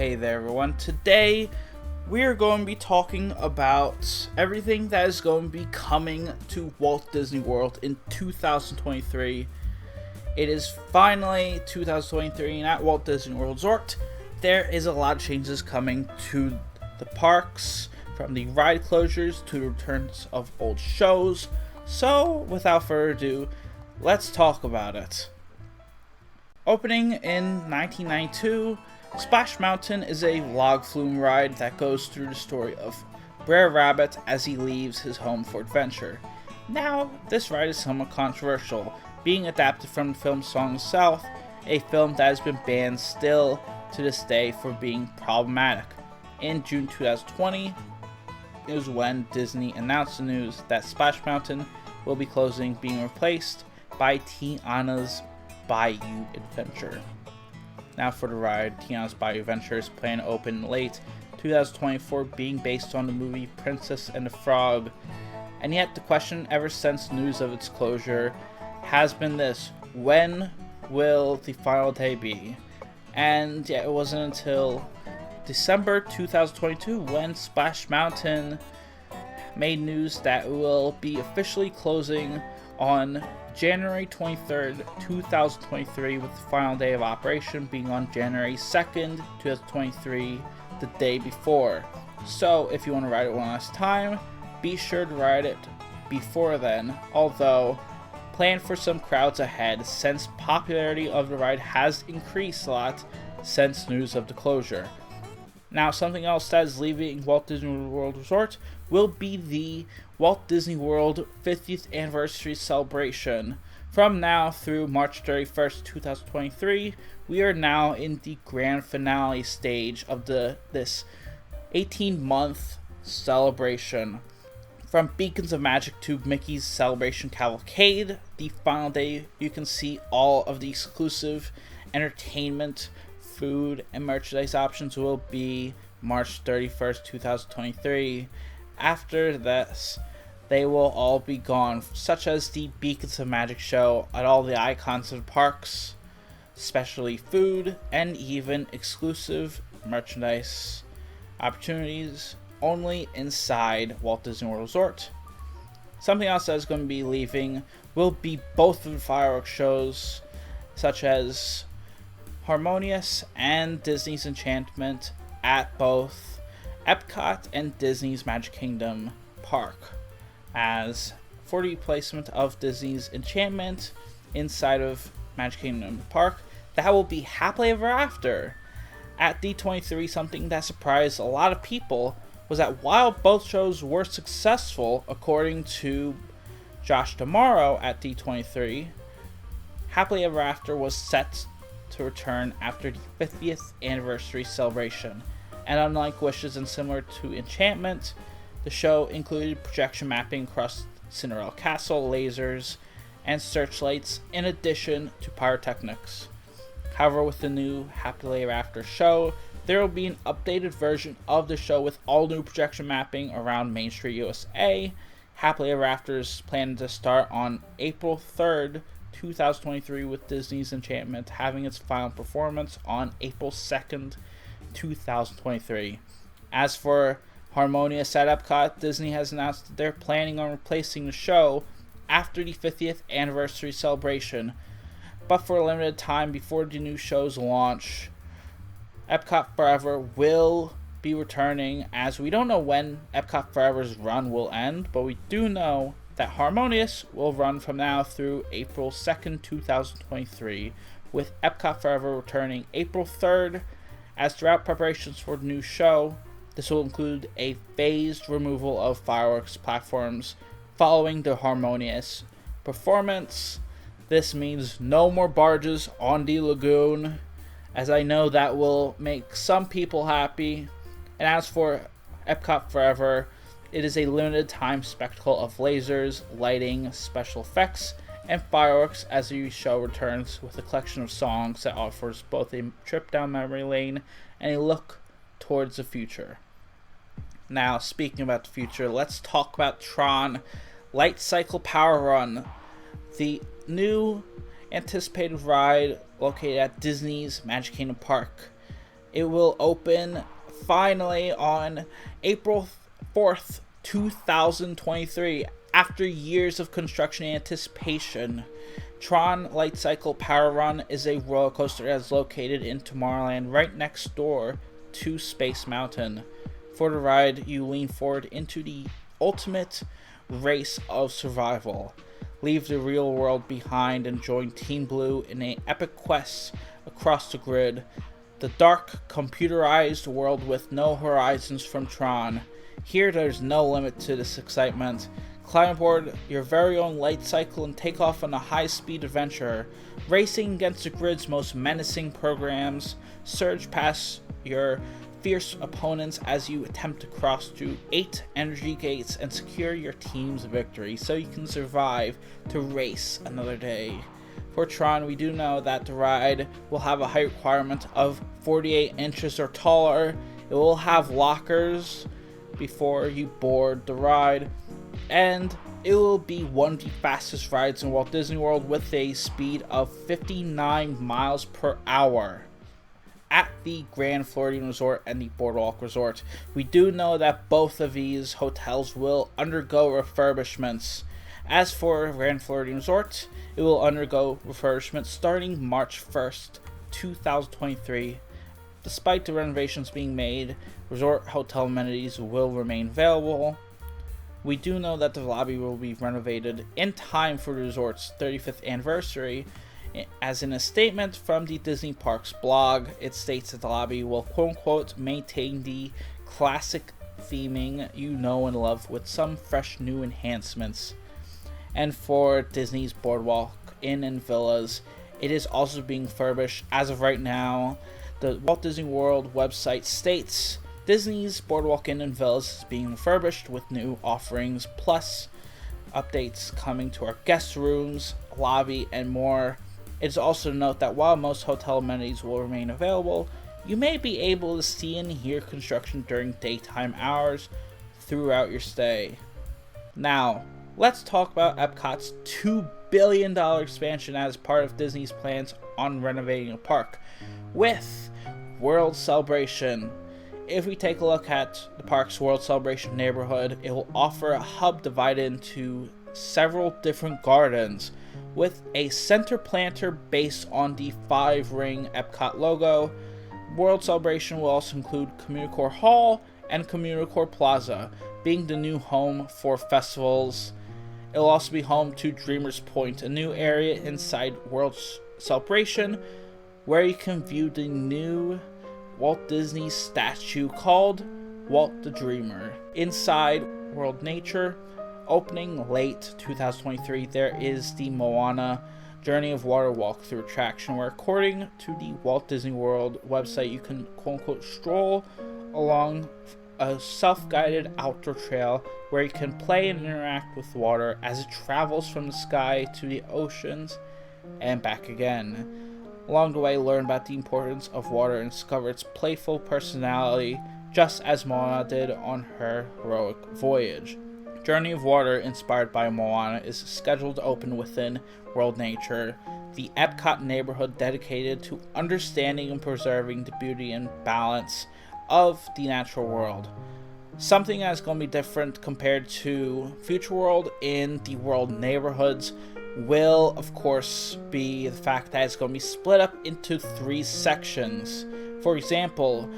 Hey there everyone, today we're going to be talking about everything that is going to be coming to Walt Disney World in 2023. It is finally 2023 and at Walt Disney World Resort there is a lot of changes coming to the parks, from the ride closures to the returns of old shows. So without further ado, let's talk about it. Opening in 1992, Splash Mountain is a log flume ride that goes through the story of Brer Rabbit as he leaves his home for adventure. Now, this ride is somewhat controversial, being adapted from the film Song of the South, a film that has been banned still to this day for being problematic. In June 2020 is when Disney announced the news that Splash Mountain will be closing, being replaced by Tiana's Bayou Adventure. Now for the ride, Tiana's Bayou Adventure is planned to open late 2024, being based on the movie Princess and the Frog. And yet the question ever since news of its closure has been this: when will the final day be? And yeah, it wasn't until December 2022 when Splash Mountain made news that it will be officially closing on January 23rd, 2023, with the final day of operation being on January 2nd, 2023, the day before. So if you want to ride it one last time, be sure to ride it before then, although plan for some crowds ahead since popularity of the ride has increased a lot since news of the closure. Now, something else that is leaving Walt Disney World Resort will be the Walt Disney World 50th Anniversary Celebration. From now through March 31st, 2023, we are now in the grand finale stage of this 18-month celebration. From Beacons of Magic to Mickey's Celebration Cavalcade, the final day you can see all of the exclusive entertainment, food, and merchandise options will be March 31st, 2023. After this, they will all be gone, such as the Beacons of Magic show at all the icons of the parks, especially food, and even exclusive merchandise opportunities only inside Walt Disney World Resort. Something else that is going to be leaving will be both of the fireworks shows, such as Harmonious and Disney's Enchantment at both Epcot and Disney's Magic Kingdom Park, as for the replacement of Disney's Enchantment inside of Magic Kingdom Park, that will be Happily Ever After. At D23, something that surprised a lot of people was that while both shows were successful, according to Josh D'Amaro at D23, Happily Ever After was set to return after the 50th anniversary celebration. And unlike Wishes and similar to Enchantment, the show included projection mapping across Cinderella Castle, lasers, and searchlights, in addition to pyrotechnics. However, with the new Happily Ever After show, there will be an updated version of the show with all new projection mapping around Main Street, USA. Happily Ever After is planned to start on April 3rd, 2023, with Disney's Enchantment having its final performance on April 2nd, 2023. As for Harmonious at Epcot, Disney has announced that they're planning on replacing the show after the 50th anniversary celebration, but for a limited time before the new show's launch. Epcot Forever will be returning, as we don't know when Epcot Forever's run will end, but we do know that Harmonious will run from now through April 2nd, 2023, with Epcot Forever returning April 3rd. As throughout preparations for the new show, this will include a phased removal of fireworks platforms following the Harmonious performance. This means no more barges on the lagoon, as I know that will make some people happy. And as for Epcot Forever, it is a limited time spectacle of lasers, lighting, special effects, and fireworks as the show returns with a collection of songs that offers both a trip down memory lane and a look towards the future. Now, speaking about the future, let's talk about TRON Lightcycle Run, the new anticipated ride located at Disney's Magic Kingdom Park. It will open finally on April 4th, 2023. After years of construction and anticipation, TRON Lightcycle Power Run is a roller coaster that is located in Tomorrowland right next door to Space Mountain. For the ride, you lean forward into the ultimate race of survival. Leave the real world behind and join Team Blue in an epic quest across the grid. The dark, computerized world with no horizons from TRON. Here there's no limit to this excitement. Climb aboard your very own light cycle and take off on a high-speed adventure, racing against the grid's most menacing programs. Surge past your fierce opponents as you attempt to cross through 8 energy gates and secure your team's victory so you can survive to race another day. For TRON, we do know that the ride will have a height requirement of 48 inches or taller. It will have lockers before you board the ride, and it will be one of the fastest rides in Walt Disney World with a speed of 59 miles per hour at the Grand Floridian Resort and the Boardwalk Resort. We do know that both of these hotels will undergo refurbishments. As for Grand Floridian Resort, it will undergo refurbishment starting March 1st, 2023. Despite the renovations being made, resort hotel amenities will remain available. We do know that the lobby will be renovated in time for the resort's 35th anniversary. As in a statement from the Disney Parks blog, it states that the lobby will quote-unquote maintain the classic theming you know and love with some fresh new enhancements. And for Disney's Boardwalk Inn and Villas, it is also being refurbished. As of right now, the Walt Disney World website states Disney's Boardwalk Inn and Villas is being refurbished with new offerings, plus updates coming to our guest rooms, lobby, and more. It's also to note that while most hotel amenities will remain available, you may be able to see and hear construction during daytime hours throughout your stay. Now, let's talk about Epcot's $2 billion expansion as part of Disney's plans on renovating the park with World Celebration. If we take a look at the park's World Celebration neighborhood, it will offer a hub divided into several different gardens with a center planter based on the 5-ring Epcot logo. World Celebration will also include Communicore Hall and Communicore Plaza, being the new home for festivals. It will also be home to Dreamers Point, a new area inside World Celebration where you can view the new Walt Disney statue called Walt the Dreamer. Inside World Nature, opening late 2023, there is the Moana Journey of Water walkthrough attraction, where according to the Walt Disney World website, you can quote-unquote stroll along a self-guided outdoor trail where you can play and interact with water as it travels from the sky to the oceans and back again. Along the way, learn about the importance of water and discover its playful personality, just as Moana did on her heroic voyage. Journey of Water, inspired by Moana, is scheduled to open within World Nature, the Epcot neighborhood dedicated to understanding and preserving the beauty and balance of the natural world. Something that's going to be different compared to Future World in the world neighborhoods will, of course, be the fact that it's going to be split up into 3 sections. For example,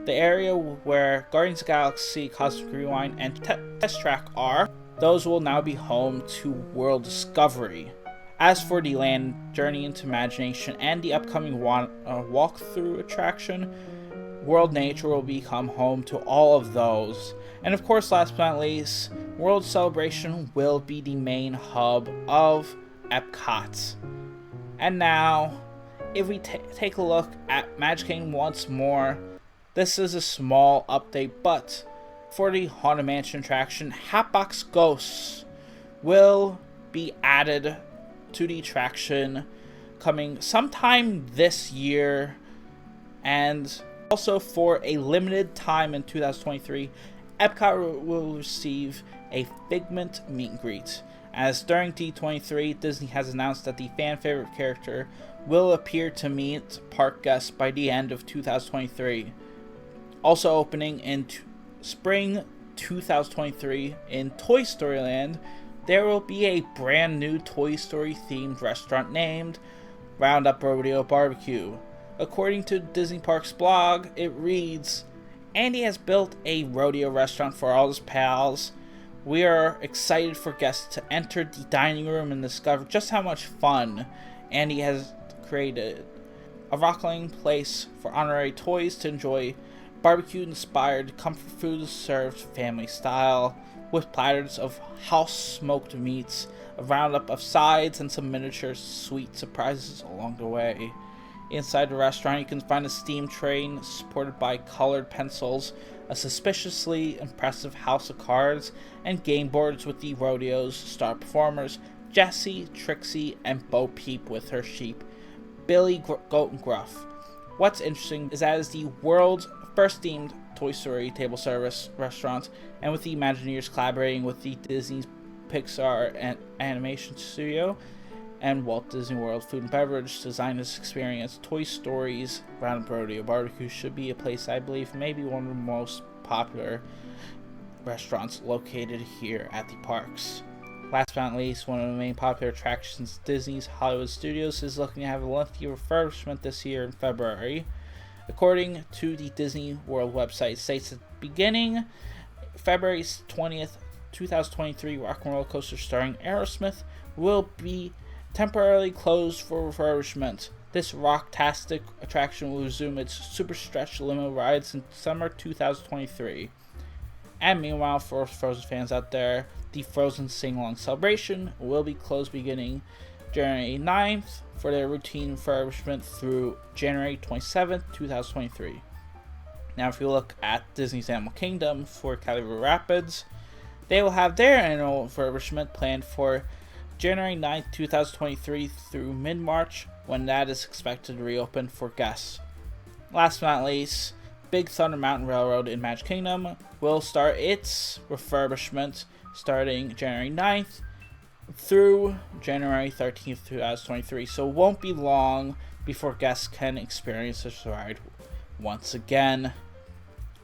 the area where Guardians of the Galaxy, Cosmic Rewind, and Test Track are, those will now be home to World Discovery. As for the Land Journey into Imagination and the upcoming walkthrough attraction, World Nature will become home to all of those. And of course, last but not least, World Celebration will be the main hub of Epcot. And now, if we take a look at Magic Kingdom once more, this is a small update, but for the Haunted Mansion attraction, Hatbox Ghosts will be added to the attraction coming sometime this year, and also for a limited time in 2023, Epcot will receive a Figment meet and greet. as during D23, Disney has announced that the fan favorite character will appear to meet park guests by the end of 2023. Also opening in spring 2023 in Toy Story Land, there will be a brand new Toy Story themed restaurant named Roundup Rodeo Barbecue. According to Disney Parks blog, it reads, "Andy has built a rodeo restaurant for all his pals. We are excited for guests to enter the dining room and discover just how much fun Andy has created. A rockling place for honorary toys to enjoy barbecue-inspired comfort food served family style, with platters of house-smoked meats, a roundup of sides, and some miniature sweet surprises along the way. Inside the restaurant, you can find a steam train supported by colored pencils, a suspiciously impressive house of cards, and game boards with the rodeo's star performers, Jessie, Trixie, and Bo Peep with her sheep, Billy Goat and Gruff. What's interesting is that it is the world's first themed Toy Story table service restaurant, and with the Imagineers collaborating with the Disney Pixar and Animation Studio and Walt Disney World Food and Beverage to design this experience, Toy Story's Roundup Rodeo Barbecue should be a place I believe may be one of the most popular restaurants located here at the parks. Last but not least, one of the main popular attractions, Disney's Hollywood Studios, is looking to have a lengthy refurbishment this year in February. According to the Disney World website, it states that beginning February 20th, 2023, Rock and Roller Coaster starring Aerosmith will be temporarily closed for refurbishment. This rocktastic attraction will resume its super stretch limo rides in summer 2023. And meanwhile, for Frozen fans out there, the Frozen Sing-Along Celebration will be closed beginning January 9th for their routine refurbishment through January 27th, 2023. Now, if you look at Disney's Animal Kingdom for Calibre Rapids, they will have their annual refurbishment planned for January 9th, 2023 through mid-March, when that is expected to reopen for guests. Last but not least, Big Thunder Mountain Railroad in Magic Kingdom will start its refurbishment starting January 9th through January 13th, 2023. So it won't be long before guests can experience this ride once again.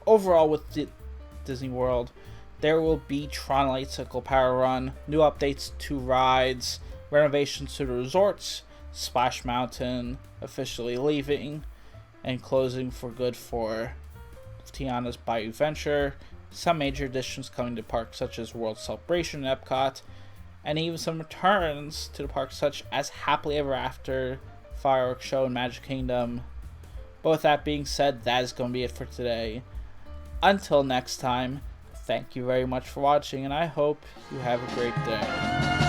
Overall, with Disney World, there will be TRON Lightcycle Power Run, new updates to rides, renovations to the resorts, Splash Mountain officially leaving and closing for good for Tiana's Bayou Venture, some major additions coming to parks such as World Celebration at Epcot, and even some returns to the park such as Happily Ever After Fireworks Show in Magic Kingdom. But with that being said, that is going to be it for today. Until next time, thank you very much for watching, and I hope you have a great day.